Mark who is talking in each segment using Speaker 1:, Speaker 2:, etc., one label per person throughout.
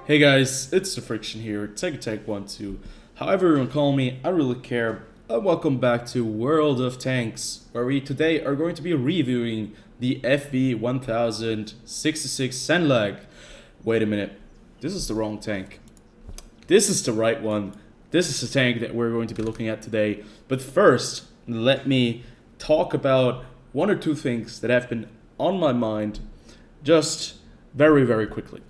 Speaker 1: Hey guys, it's TheFrXion here, Tech12. However you want to call me, I don't really care. Welcome back to World of Tanks, where we today are going to be reviewing the FV1066 Senlac. Wait a minute, this is the wrong tank. This is the right one. This is the tank that we're going to be looking at today. But first, let me talk about one or two things that have been on my mind just very quickly.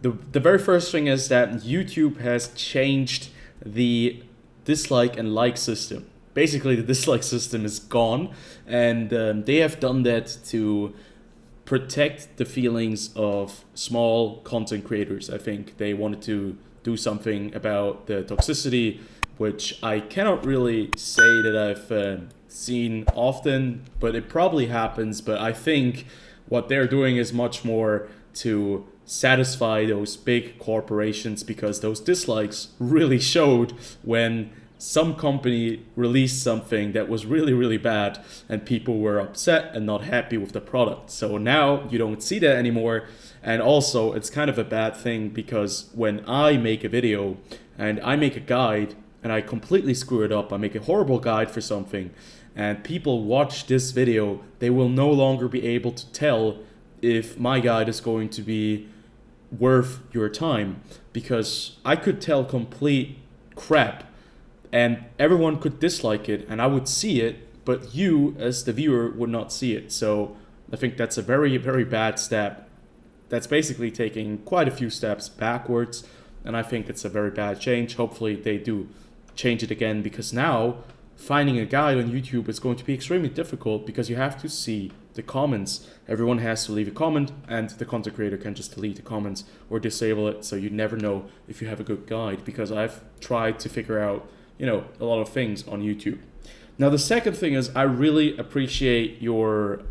Speaker 1: The very first thing is that YouTube has changed the dislike and like system. Basically, the dislike system is gone, and they have done that to protect the feelings of small content creators. I think they wanted to do something about the toxicity, which I cannot really say that I've seen often, but it probably happens. But I think what they're doing is much more to satisfy those big corporations, because those dislikes really showed when some company released something that was really bad and people were upset and not happy with the product. So now you don't see that anymore. And also it's kind of a bad thing, because when I make a video and I make a guide and I completely screw it up, I make a horrible guide for something, and people watch this video, they will no longer be able to tell if my guide is going to be worth your time, because I could tell complete crap and everyone could dislike it and I would see it, but you as the viewer would not see it. So I think that's a very bad step. That's basically taking quite a few steps backwards, and I think it's a very bad change. Hopefully they do change it again, because now finding a guide on YouTube is going to be extremely difficult, because you have to see the comments. Everyone has to leave a comment, and the content creator can just delete the comments or disable it, so you never know if you have a good guide, because I've tried to figure out, a lot of things on YouTube. Now the second thing is, I really appreciate your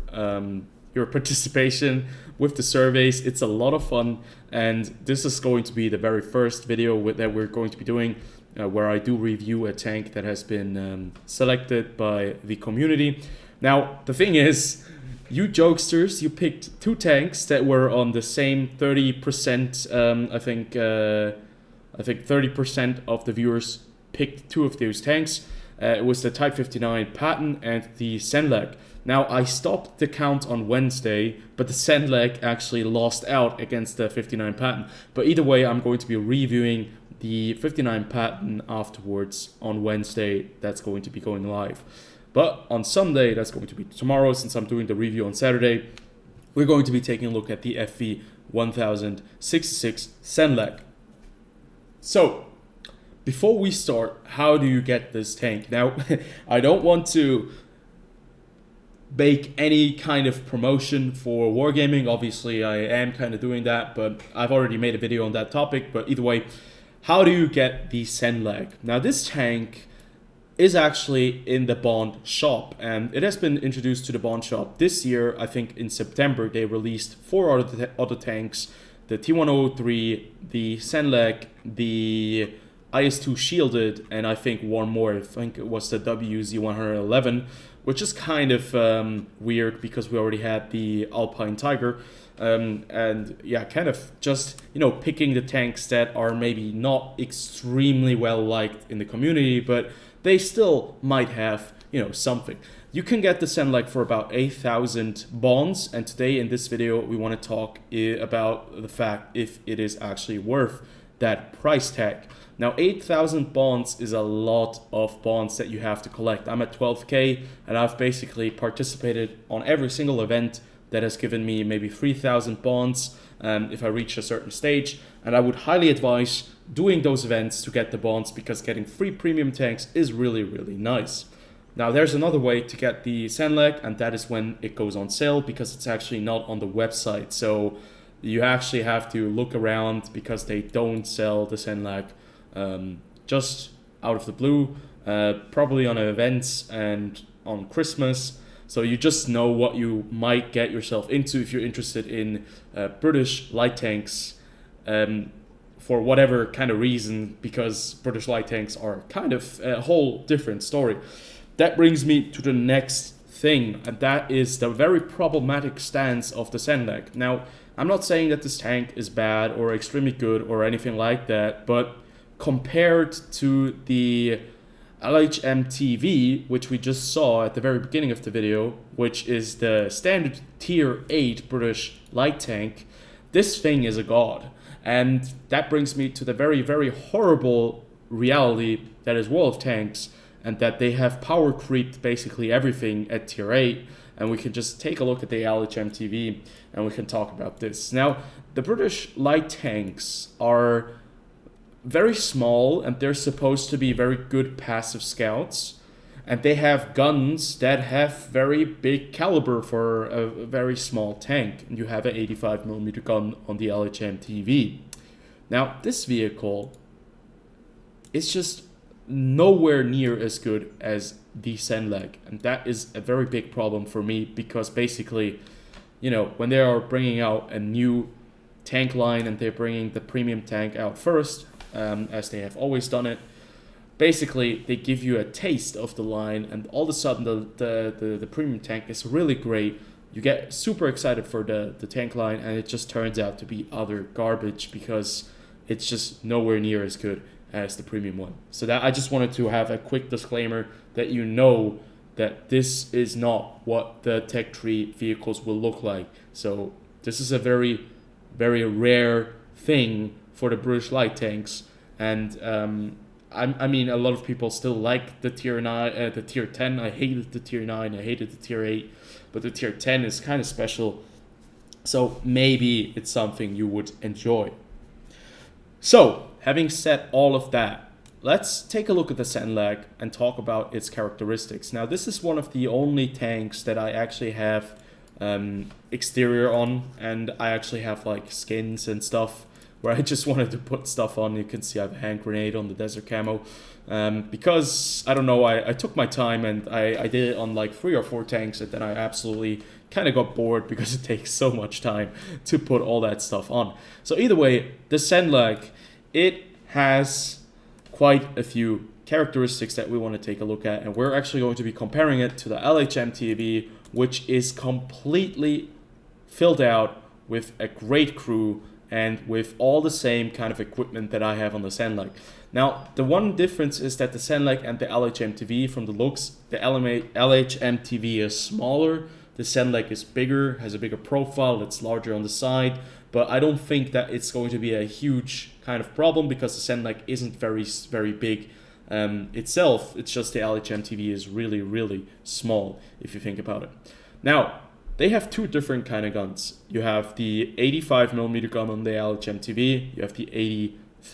Speaker 1: participation with the surveys. It's a lot of fun, and this is going to be the very first video that we're going to be doing where I do review a tank that has been selected by the community. Now the thing is, you jokesters, you picked two tanks that were on the same 30%. I think 30% of the viewers picked two of those tanks. It was the Type 59 Patton and the Senlac. Now I stopped the count on Wednesday, but the Senlac actually lost out against the 59 Patton. But either way, I'm going to be reviewing the 59 Patton afterwards on Wednesday. That's going to be going live. But on Sunday, that's going to be tomorrow, since I'm doing the review on Saturday, we're going to be taking a look at the FV1066 Senlac. So, before we start, how do you get this tank? Now, I don't want to make any kind of promotion for wargaming. Obviously, I am kind of doing that, but I've already made a video on that topic. But either way, how do you get the Senlac? Now, this tank is actually in the Bond shop, and it has been introduced to the Bond shop this year. I think in September they released 4 other tanks: the T103, the Senlac, the IS-2 shielded, and I think one more. I think it was the WZ-111, which is kind of weird, because we already had the Alpine Tiger. And yeah, kind of just picking the tanks that are maybe not extremely well liked in the community, but they still might have something. You can get the Senlac for about 8,000 bonds, and today in this video we want to talk about the fact if it is actually worth that price tag. Now 8,000 bonds is a lot of bonds that you have to collect. I'm at 12k, and I've basically participated on every single event that has given me maybe 3,000 bonds if I reach a certain stage, and I would highly advise doing those events to get the bonds, because getting free premium tanks is really nice. Now there's another way to get the Senlac, and that is when it goes on sale, because it's actually not on the website. So you actually have to look around, because they don't sell the Senlac just out of the blue, probably on events and on Christmas. So you just know what you might get yourself into if you're interested in British light tanks for whatever kind of reason, because British light tanks are kind of a whole different story. That brings me to the next thing, and that is the very problematic stance of the Senlac. Now, I'm not saying that this tank is bad or extremely good or anything like that, but compared to the LHMTV, which we just saw at the very beginning of the video, which is the standard tier 8 British light tank, this thing is a god. And that brings me to the very, very horrible reality that is World of Tanks, and that they have power creeped basically everything at tier 8. And we can just take a look at the LHMTV and we can talk about this. Now, the British light tanks are very small and they're supposed to be very good passive scouts. And they have guns that have very big caliber for a very small tank. And you have an 85mm gun on the LHMTV. Now, this vehicle is just nowhere near as good as the Senlac. And that is a very big problem for me, because basically, you know, when they are bringing out a new tank line and they're bringing the premium tank out first, as they have always done it, basically they give you a taste of the line, and all of a sudden the premium tank is really great. You get super excited for the tank line, and it just turns out to be utter garbage because it's just nowhere near as good as the premium one. So that I just wanted to have a quick disclaimer that you know that this is not what the Tech Tree vehicles will look like. So this is a very, very rare thing for the British light tanks, and I mean, a lot of people still like the tier 9, the tier 10. I hated the tier 9, I hated the tier 8, but the tier 10 is kind of special. So maybe it's something you would enjoy. So, having said all of that, let's take a look at the Senlac and talk about its characteristics. Now, this is one of the only tanks that I actually have exterior on, and I actually have like skins and stuff where I just wanted to put stuff on. You can see I have a hand grenade on the desert camo, because I don't know, I took my time and I did it on like 3 or 4 tanks, and then I absolutely kind of got bored because it takes so much time to put all that stuff on. So either way, the Senlac, it has quite a few characteristics that we want to take a look at, and we're actually going to be comparing it to the LHMTV, which is completely filled out with a great crew and with all the same kind of equipment that I have on the Senlac. Now, the one difference is that the Senlac and the LHMTV, from the looks, the LHMTV is smaller, the Senlac is bigger, has a bigger profile, it's larger on the side, but I don't think that it's going to be a huge kind of problem because the Senlac isn't very big itself. It's just the LHMTV is really, really small if you think about it. Now, they have 2 different kind of guns. You have the 85mm gun on the LHMTV, you have the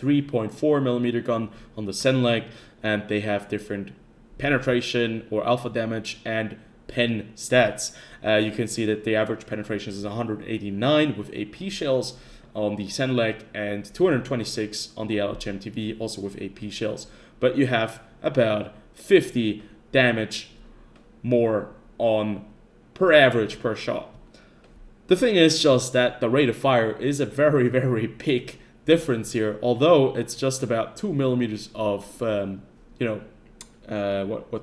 Speaker 1: 83.4mm gun on the Senlac, and they have different penetration or alpha damage and pen stats. You can see that the average penetration is 189 with AP shells on the Senlac and 226 on the LHMTV, also with AP shells. But you have about 50 damage more on per average per shot. The thing is just that the rate of fire is a very, very big difference here, although it's just about 2 millimeters of, what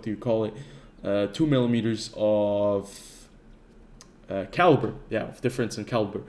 Speaker 1: do you call it? 2 millimeters of caliber, of difference in caliber.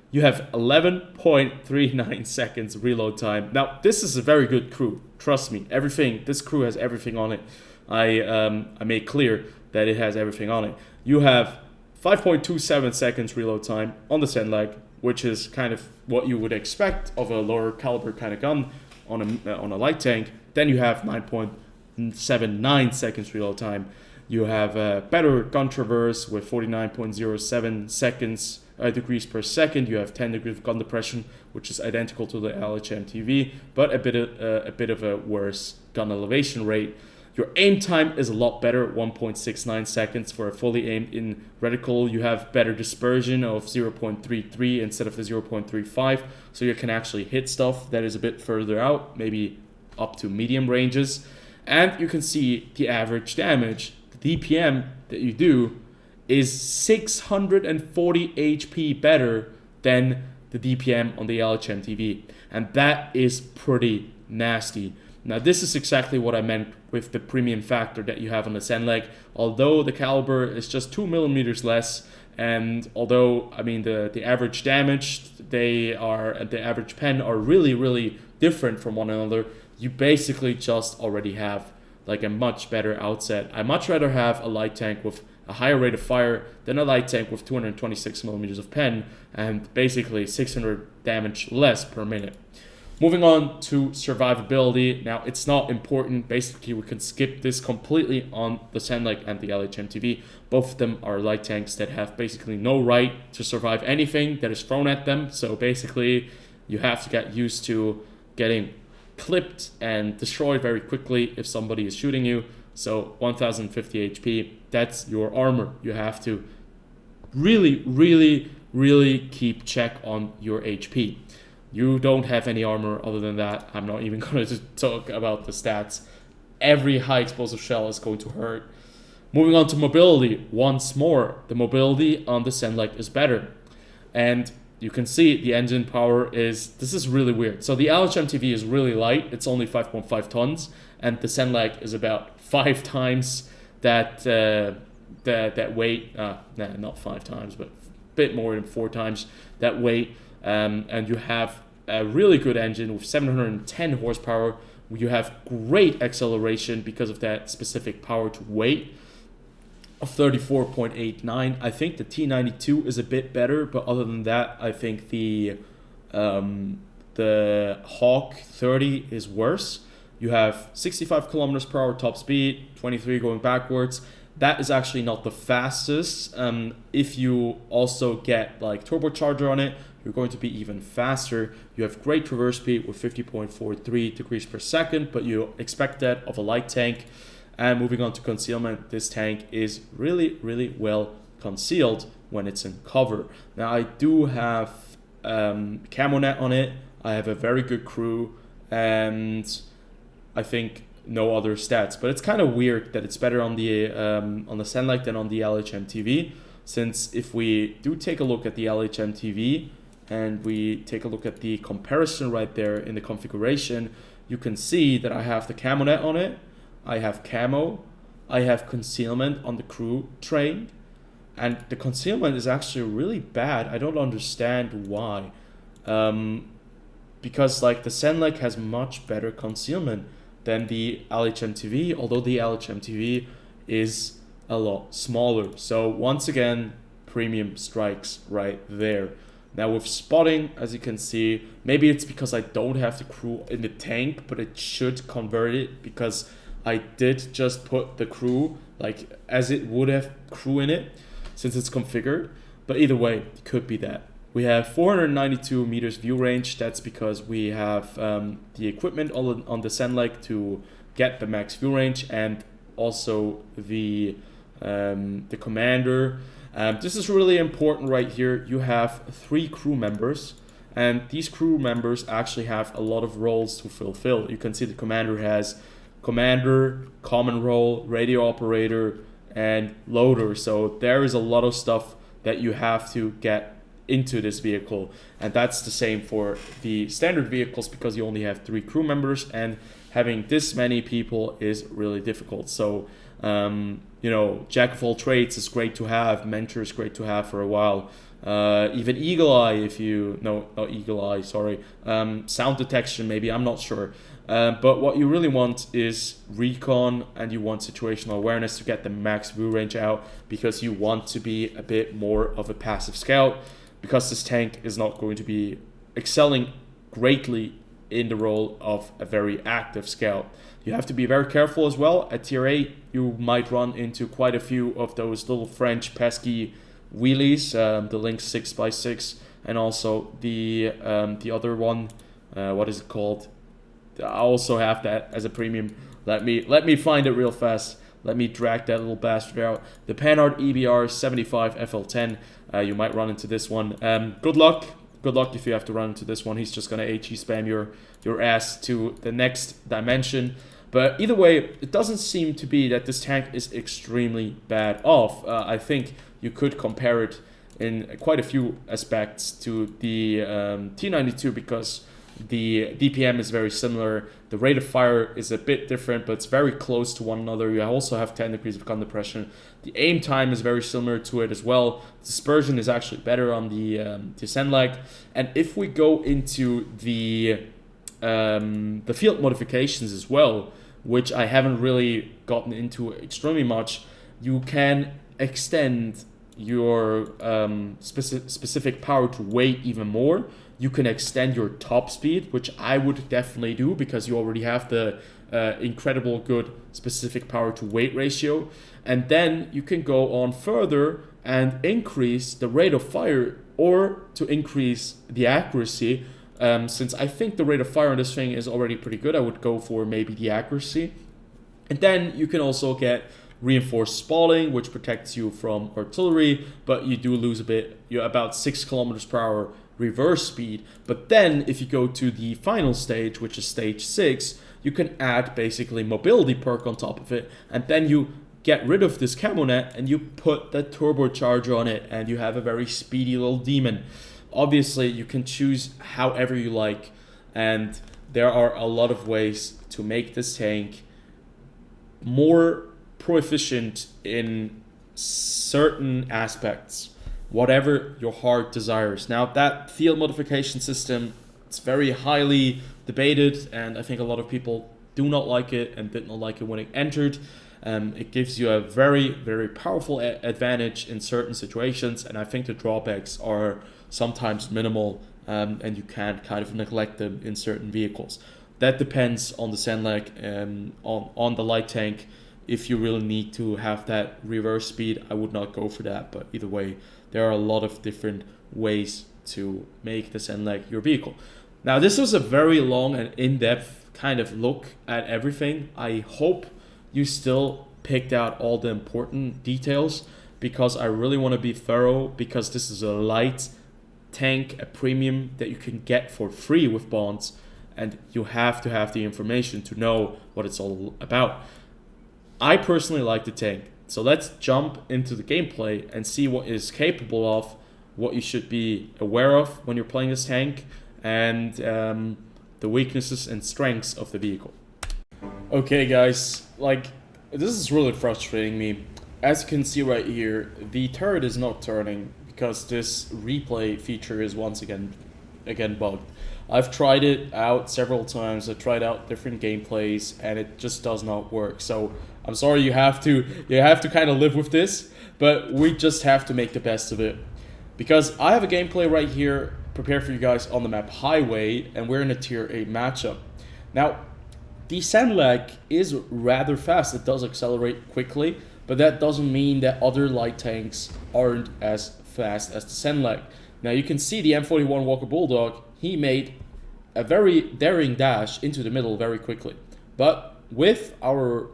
Speaker 1: You have 11.39 seconds reload time. Now, this is a very good crew. Trust me, this crew has everything on it. I made clear that it has everything on it. You have 5.27 seconds reload time on the Senlac, which is kind of what you would expect of a lower caliber kind of gun on a light tank. Then you have 9.79 seconds reload time. You have a better gun traverse with 49.07 seconds degrees per second. You have 10 degrees of gun depression, which is identical to the LHMTV, but a bit of a worse gun elevation rate. Your aim time is a lot better, 1.69 seconds for a fully aimed in reticle. You have better dispersion of 0.33 instead of the 0.35, so you can actually hit stuff that is a bit further out, maybe up to medium ranges. And you can see the average damage, the DPM that you do is 640 HP better than the DPM on the LHMTV, and that is pretty nasty. Now this is exactly what I meant with the premium factor that you have on the Senlac. Although the caliber is just 2 millimeters less, and although I mean the average damage and the average pen are really different from one another, you basically just already have like a much better outset. I much rather have a light tank with a higher rate of fire than a light tank with 226 millimeters of pen and basically 600 damage less per minute. Moving on to survivability. Now, it's not important. Basically, we can skip this completely on the Senlac and the LHMTV. Both of them are light tanks that have basically no right to survive anything that is thrown at them. So basically, you have to get used to getting clipped and destroyed very quickly if somebody is shooting you. So 1050 HP, that's your armor. You have to really keep check on your HP. You don't have any armor other than that. I'm not even going to talk about the stats. Every high explosive shell is going to hurt. Moving on to mobility, once more, the mobility on the Senlac is better. And you can see the engine power this is really weird. So the LHMTV is really light. It's only 5.5 tons. And the Senlac is about 5 times that weight. Not 5 times, but a bit more than 4 times that weight. And you have a really good engine with 710 horsepower. You have great acceleration because of that specific power to weight of 34.89. I think the T92 is a bit better, but other than that, I think the Hawk 30 is worse. You have 65 kilometers per hour top speed, 23 going backwards. That is actually not the fastest. If you also get like turbocharger on it, you're going to be even faster. You have great traverse speed with 50.43 degrees per second, but you expect that of a light tank. And moving on to concealment, this tank is really well concealed when it's in cover. Now I do have camo net on it. I have a very good crew, and I think no other stats. But it's kind of weird that it's better on the Senlac than on the LHMTV, since if we do take a look at the LHMTV and we take a look at the comparison right there in the configuration, you can see that I have the camo net on it. I have camo, I have concealment on the crew train, and the concealment is actually really bad. I don't understand why. Because like the Senlac has much better concealment than the LHMTV, although the LHMTV is a lot smaller. So once again, premium strikes right there. Now with spotting, as you can see, maybe it's because I don't have the crew in the tank, but it should convert it because I did just put the crew like as it would have crew in it since it's configured. But either way, it could be that. We have 492 meters view range. That's because we have the equipment on the Senlac to get the max view range, and also the commander. This is really important right here. You have 3 crew members, and these crew members actually have a lot of roles to fulfill. You can see the commander has commander, common role, radio operator, and loader. So there is a lot of stuff that you have to get into this vehicle, and that's the same for the standard vehicles because you only have 3 crew members, and having this many people is really difficult. So you know, jack of all trades is great to have, mentor is great to have for a while, even eagle eye, if you no, not eagle eye, sorry, sound detection maybe, I'm not sure. But what you really want is recon, and you want situational awareness to get the max view range out, because you want to be a bit more of a passive scout, because this tank is not going to be excelling greatly in the role of a very active scout. You have to be very careful as well. At tier 8, you might run into quite a few of those little French pesky wheelies, the Lynx 6x6, and also the other one, what is it called? I also have that as a premium. Let me find it real fast. Let me drag that little bastard out. The Panhard EBR 75 FL10. You might run into this one. Good luck. Good luck if you have to run into this one. He's just gonna HE spam your ass to the next dimension. But either way, it doesn't seem to be that this tank is extremely bad off. I think you could compare it in quite a few aspects to the T92, because the DPM is very similar. The rate of fire is a bit different, but it's very close to one another. You also have 10 degrees of gun depression. The aim time is very similar to it as well. Dispersion is actually better on the Senlac. And if we go into the field modifications as well, which I haven't really gotten into extremely much, you can extend your specific power to weight even more. You can extend your top speed, which I would definitely do because you already have the incredible good specific power to weight ratio. And then you can go on further and increase the rate of fire or to increase the accuracy. Since I think the rate of fire on this thing is already pretty good, I would go for maybe the accuracy. And then you can also get reinforced spalling, which protects you from artillery, but you do lose a bit. You're about 6 kilometers per hour reverse speed. But then if you go to the final stage, which is stage 6, you can add basically mobility perk on top of it, and then you get rid of this camo net and you put the turbocharger on it, and you have a very speedy little demon. Obviously you can choose however you like, and there are a lot of ways to make this tank more proficient in certain aspects, whatever your heart desires. Now, that field modification system, it's very highly debated, and I think a lot of people do not like it and did not like it when it entered. It gives you a very, very powerful advantage in certain situations, and I think the drawbacks are sometimes minimal, and you can kind of neglect them in certain vehicles. That depends on the Senlac, on the light tank. If you really need to have that reverse speed, I would not go for that. But either way, there are a lot of different ways to make the Senlac your vehicle. Now, this was a very long and in-depth kind of look at everything. I hope you still picked out all the important details, because I really want to be thorough, because this is a light tank, a premium that you can get for free with bonds, and you have to have the information to know what it's all about. I personally like the tank, so let's jump into the gameplay and see what it's capable of, what you should be aware of when you're playing this tank, and the weaknesses and strengths of the vehicle. Okay guys, this is really frustrating me. As you can see right here, the turret is not turning because this replay feature is once again bugged. I've tried it out several times. I've tried out different gameplays and it just does not work. So I'm sorry, you have to kind of live with this, but we just have to make the best of it. Because I have a gameplay right here prepared for you guys on the map Highway, and we're in a tier 8 matchup. Now, the Senlac is rather fast. It does accelerate quickly, but that doesn't mean that other light tanks aren't as fast as the Senlac. Now you can see the M41 Walker Bulldog, he made a very daring dash into the middle very quickly. But with our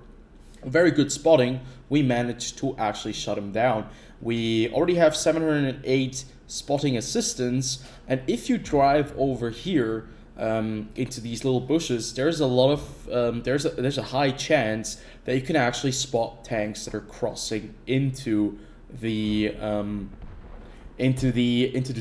Speaker 1: very good spotting, we managed to actually shut him down. We already have 708 spotting assistance, and if you drive over here into these little bushes, there's a lot of there's a high chance that you can actually spot tanks that are crossing into the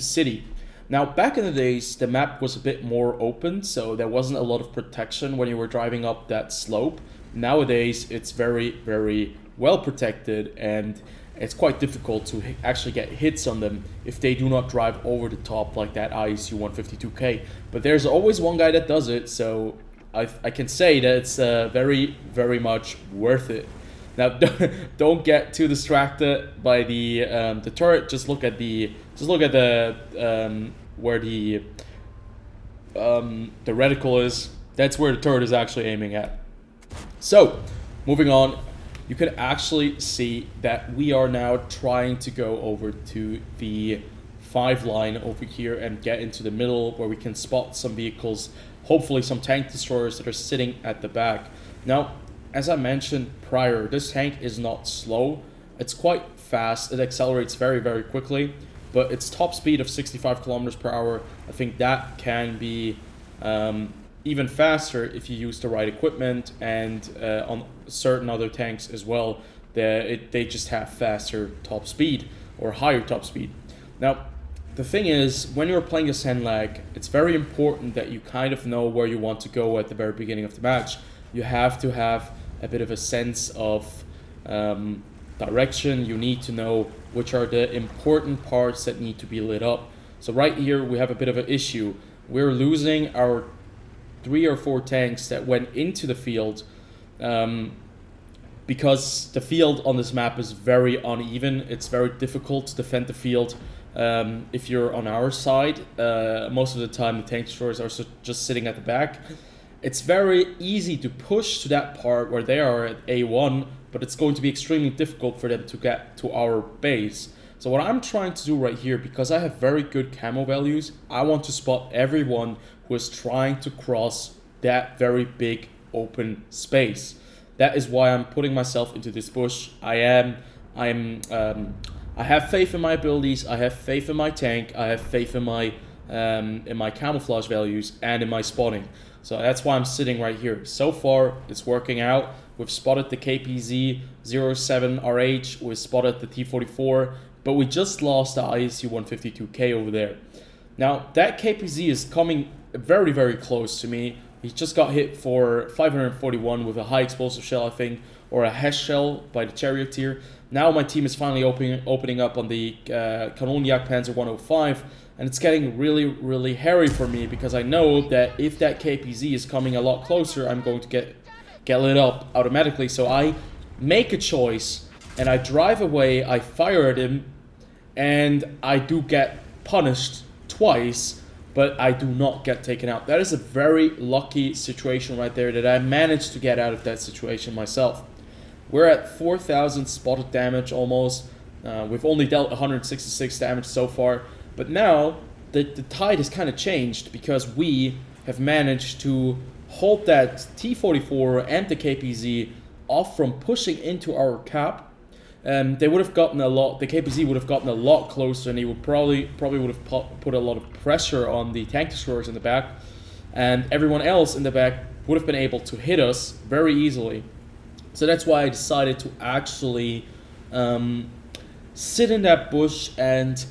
Speaker 1: city. Now, back in the days, the map was a bit more open, so there wasn't a lot of protection when you were driving up that slope. Nowadays, it's very, very well protected, and it's quite difficult to actually get hits on them if they do not drive over the top like that ISU 152K. But there's always one guy that does it, so I can say that it's very, very much worth it. Now, don't get too distracted by the turret. Just look at the where the reticle is. That's where the turret is actually aiming at. So, moving on, you can actually see that we are now trying to go over to the 5 line over here and get into the middle where we can spot some vehicles, hopefully some tank destroyers that are sitting at the back. Now, as I mentioned prior, this tank is not slow. It's quite fast. It accelerates very, very quickly, but its top speed of 65 kilometers per hour, I think that can be even faster if you use the right equipment, and on certain other tanks as well, they just have faster top speed or higher top speed. Now, the thing is, when you're playing a Senlac, it's very important that you kind of know where you want to go at the very beginning of the match. You have to have a bit of a sense of direction. You need to know which are the important parts that need to be lit up. So right here, we have a bit of an issue. We're losing our 3 or 4 tanks that went into the field because the field on this map is very uneven. It's very difficult to defend the field. If you're on our side, most of the time the tank destroyers are just sitting at the back. It's very easy to push to that part where they are at A1, but it's going to be extremely difficult for them to get to our base. So what I'm trying to do right here, because I have very good camo values, I want to spot everyone who is trying to cross that very big open space. That is why I'm putting myself into this bush. I have faith in my abilities, I have faith in my tank, I have faith in my camouflage values and in my spotting. So that's why I'm sitting right here. So far, it's working out. We've spotted the KPZ-07RH, we've spotted the T-44, but we just lost the ISU-152K over there. Now, that KPZ is coming very, very close to me. He just got hit for 541 with a high explosive shell, I think, or a HESH shell by the Charioteer. Now my team is finally opening up on the Kanonjagdpanzer 105, and it's getting really, really hairy for me because I know that if that KPZ is coming a lot closer, I'm going to get lit up automatically. So I make a choice, and I drive away, I fire at him, and I do get punished twice, but I do not get taken out. That is a very lucky situation right there that I managed to get out of that situation myself. We're at 4,000 spotted damage almost. We've only dealt 166 damage so far. But now, the tide has kind of changed because we have managed to hold that T-44 and the KPZ off from pushing into our cap. They would have gotten the KPZ would have gotten a lot closer, and he would probably would have put a lot of pressure on the tank destroyers in the back. And everyone else in the back would have been able to hit us very easily. So that's why I decided to actually sit in that bush and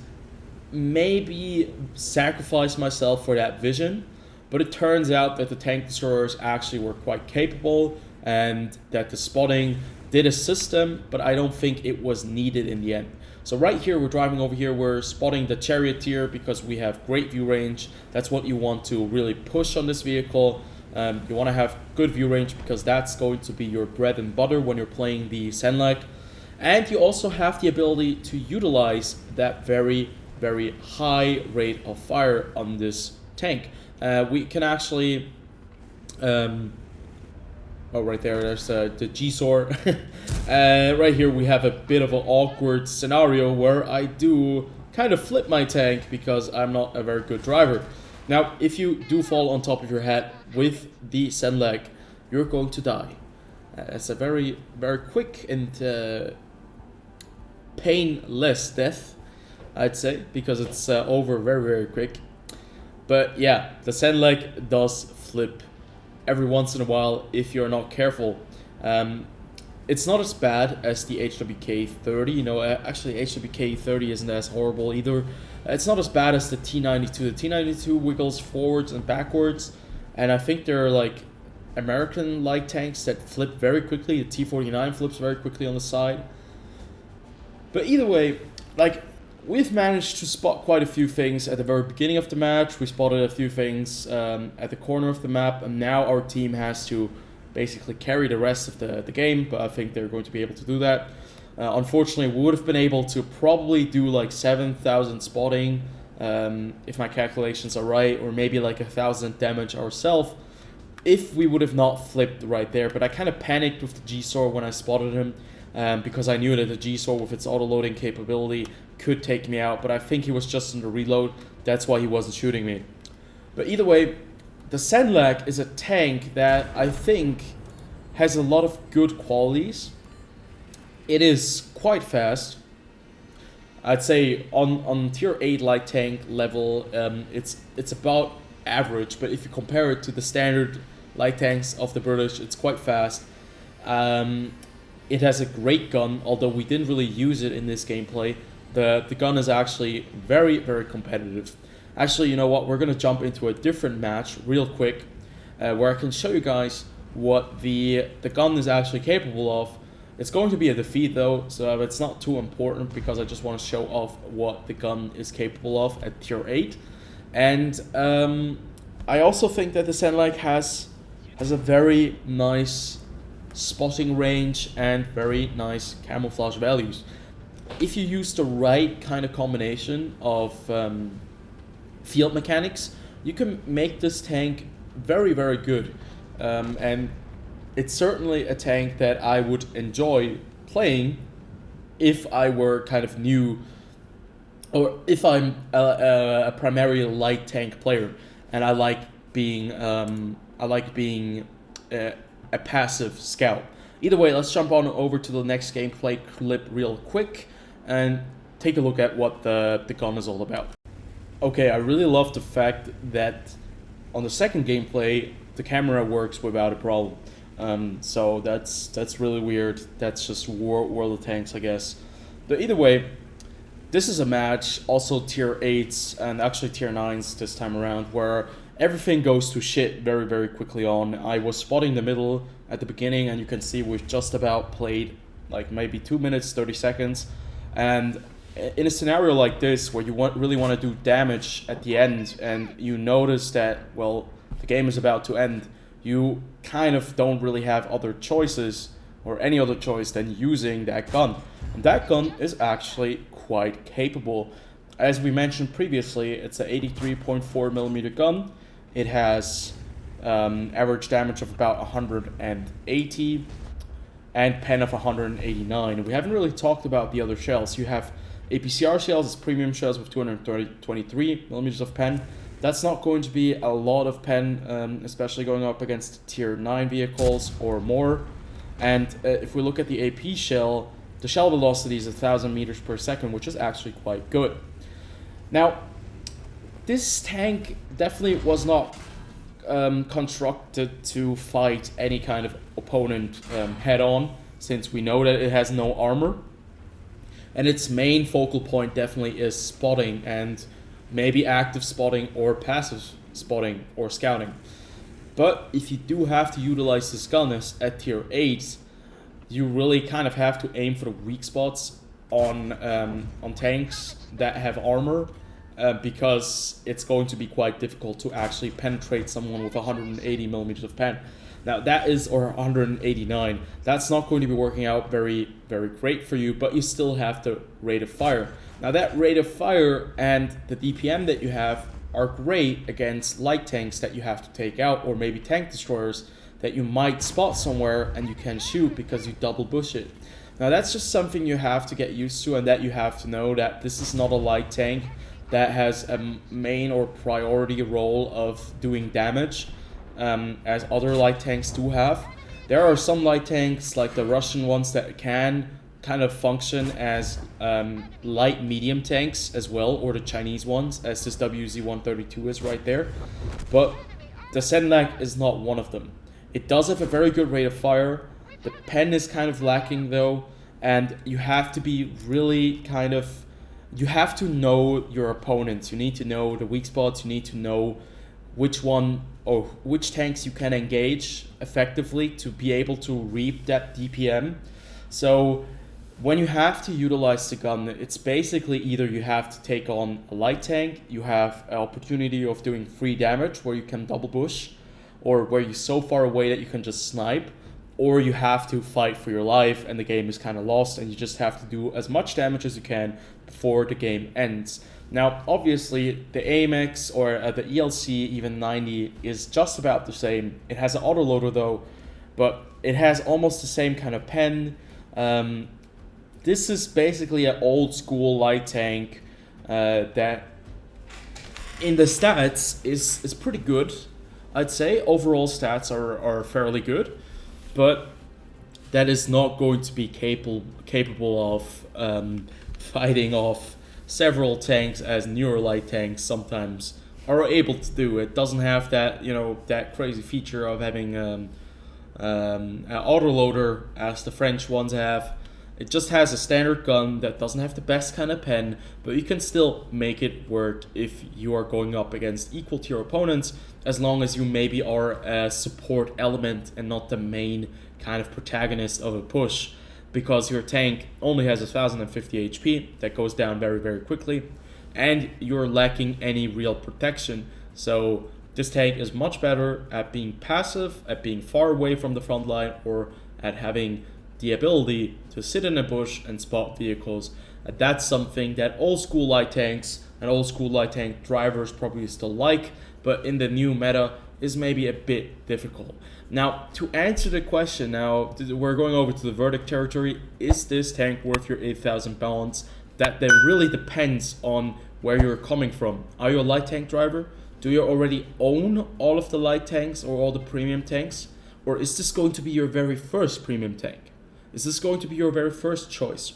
Speaker 1: maybe sacrifice myself for that vision. But it turns out that the tank destroyers actually were quite capable and that the spotting did assist them, but I don't think it was needed in the end. So right here, we're driving over here, we're spotting the Charioteer because we have great view range. That's what you want to really push on this vehicle. You want to have good view range because that's going to be your bread and butter when you're playing the Senlac. And you also have the ability to utilize that very, very high rate of fire on this tank. We can actually... right there's the G-SOR. Right here we have a bit of an awkward scenario where I do kind of flip my tank because I'm not a very good driver. Now, if you do fall on top of your head with the Senlac, you're going to die. It's a very, very quick and painless death, I'd say, because it's over very, very quick. But yeah, the Senlac does flip every once in a while if you're not careful. It's not as bad as the HWK-30. You know, actually HWK-30 isn't as horrible either. It's not as bad as the T-92. The T-92 wiggles forwards and backwards, and I think there are like American light tanks that flip very quickly. The T-49 flips very quickly on the side. But either way, like, we've managed to spot quite a few things at the very beginning of the match. We spotted a few things at the corner of the map, and now our team has to basically carry the rest of the game, but I think they're going to be able to do that. Unfortunately, we would have been able to probably do like 7,000 spotting, if my calculations are right, or maybe like 1,000 damage ourselves, if we would have not flipped right there. But I kind of panicked with the G-SOR when I spotted him, because I knew that the G-SOR with its auto-loading capability could take me out, but I think he was just in the reload. That's why he wasn't shooting me. But either way, the Senlac is a tank that I think has a lot of good qualities. It is quite fast. I'd say on tier 8 light tank level, it's about average, but if you compare it to the standard light tanks of the British, it's quite fast. It has a great gun, although we didn't really use it in this gameplay. the gun is actually very, very competitive. Actually, you know what? We're gonna jump into a different match real quick, where I can show you guys what the gun is actually capable of. It's going to be a defeat though, so it's not too important because I just want to show off what the gun is capable of at tier 8. And I also think that the Senlac has a very nice spotting range and very nice camouflage values. If you use the right kind of combination of field mechanics, you can make this tank very, very good. And it's certainly a tank that I would enjoy playing if I were kind of new, or if I'm a primarily light tank player and I like being a passive scout. Either way, let's jump on over to the next gameplay clip real quick and take a look at what the gun is all about. Okay, I really love the fact that on the second gameplay the camera works without a problem. So that's really weird. That's just World of Tanks, I guess. But either way, this is a match, also tier 8s and actually tier 9s this time around, where everything goes to shit very, very quickly on. I was spotting the middle at the beginning, and you can see we've just about played like maybe 2 minutes, 30 seconds. And in a scenario like this, where you really want to do damage at the end, and you notice that, well, the game is about to end, you kind of don't really have other choices or any other choice than using that gun. And that gun is actually quite capable. As we mentioned previously, it's an 83.4mm gun. It has average damage of about 180 and pen of 189. We haven't really talked about the other shells. You have APCR shells, it's premium shells with 223mm of pen. That's not going to be a lot of pen, especially going up against tier 9 vehicles or more. And if we look at the AP shell, the shell velocity is 1,000 meters per second, which is actually quite good. Now, this tank definitely was not constructed to fight any kind of opponent head-on, since we know that it has no armor. And its main focal point definitely is spotting, and maybe active spotting or passive spotting or scouting. But if you do have to utilize this gun at tier 8, you really kind of have to aim for the weak spots on tanks that have armor, because it's going to be quite difficult to actually penetrate someone with 180mm of pen. Now that is, or 189, that's not going to be working out very, very great for you, but you still have the rate of fire. Now that rate of fire and the DPM that you have are great against light tanks that you have to take out, or maybe tank destroyers that you might spot somewhere and you can shoot because you double bush it. Now that's just something you have to get used to, and that you have to know that this is not a light tank that has a main or priority role of doing damage, as other light tanks do have. There are some light tanks, like the Russian ones, that can kind of function as light medium tanks as well, or the Chinese ones, as this WZ-132 is right there. But the Senlac is not one of them. It does have a very good rate of fire. The pen is kind of lacking though, and you have to be really kind of, you have to know your opponents. You need to know the weak spots. You need to know which one or which tanks you can engage effectively to be able to reap that DPM. So when you have to utilize the gun, it's basically either you have to take on a light tank, you have an opportunity of doing free damage where you can double bush, or where you're so far away that you can just snipe, or you have to fight for your life and the game is kind of lost and you just have to do as much damage as you can before the game ends. Now, obviously, the AMX or the ELC even 90 is just about the same. It has an autoloader though, but it has almost the same kind of pen. This is basically an old school light tank that in the stats is pretty good. I'd say overall stats are fairly good, but that is not going to be capable of fighting off several tanks as newer light tanks sometimes are able to do. It doesn't have that, you know, that crazy feature of having an autoloader as the French ones have. It just has a standard gun that doesn't have the best kind of pen, but you can still make it work if you are going up against equal tier opponents, as long as you maybe are a support element and not the main kind of protagonist of a push, because your tank only has 1050 HP, that goes down very, very quickly, and you're lacking any real protection. So this tank is much better at being passive, at being far away from the front line, or at having the ability to sit in a bush and spot vehicles. And that's something that old school light tanks and old school light tank drivers probably still like, but in the new meta is maybe a bit difficult. Now, to answer the question, now we're going over to the verdict territory. Is this tank worth your 8,000 balance? That really depends on where you're coming from. Are you a light tank driver? Do you already own all of the light tanks or all the premium tanks? Or is this going to be your very first premium tank? Is this going to be your very first choice?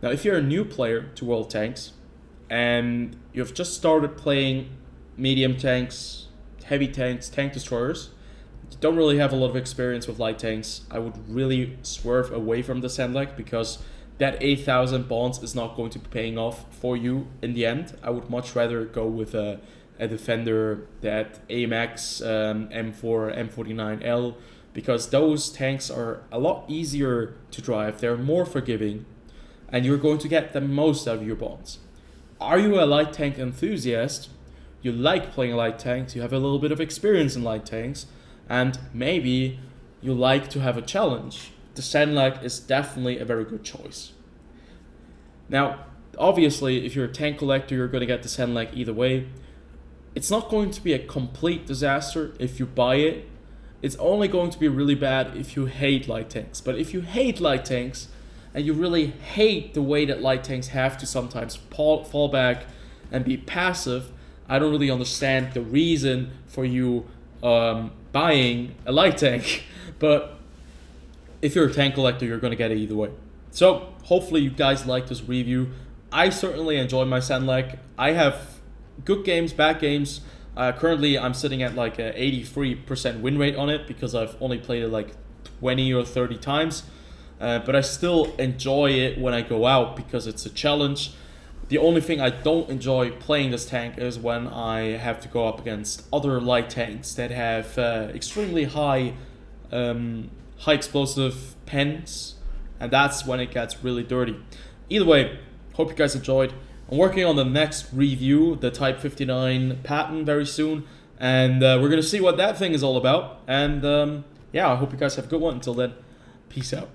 Speaker 1: Now, if you're a new player to World Tanks and you've just started playing medium tanks, heavy tanks, tank destroyers, you don't really have a lot of experience with light tanks, I would really swerve away from the Senlac, because that 8,000 bonds is not going to be paying off for you in the end. I would much rather go with a defender, that AMX, M4, M49L, because those tanks are a lot easier to drive, they're more forgiving, and you're going to get the most out of your bonds. Are you a light tank enthusiast? You like playing light tanks, you have a little bit of experience in light tanks, and maybe you like to have a challenge. The Senlac is definitely a very good choice. Now, obviously, if you're a tank collector, you're going to get the Senlac either way. It's not going to be a complete disaster if you buy it. It's only going to be really bad if you hate light tanks. But if you hate light tanks and you really hate the way that light tanks have to sometimes fall back and be passive, I don't really understand the reason for you buying a light tank. But if you're a tank collector, you're going to get it either way. So hopefully you guys like this review. I certainly enjoy my Senlac. I have good games, bad games. Currently, I'm sitting at like an 83% win rate on it, because I've only played it like 20 or 30 times. But I still enjoy it when I go out, because it's a challenge. The only thing I don't enjoy playing this tank is when I have to go up against other light tanks that have extremely high explosive pens, and that's when it gets really dirty. Either way, hope you guys enjoyed. I'm working on the next review, the Type 59 patent, very soon, and we're going to see what that thing is all about. And yeah, I hope you guys have a good one. Until then, peace out.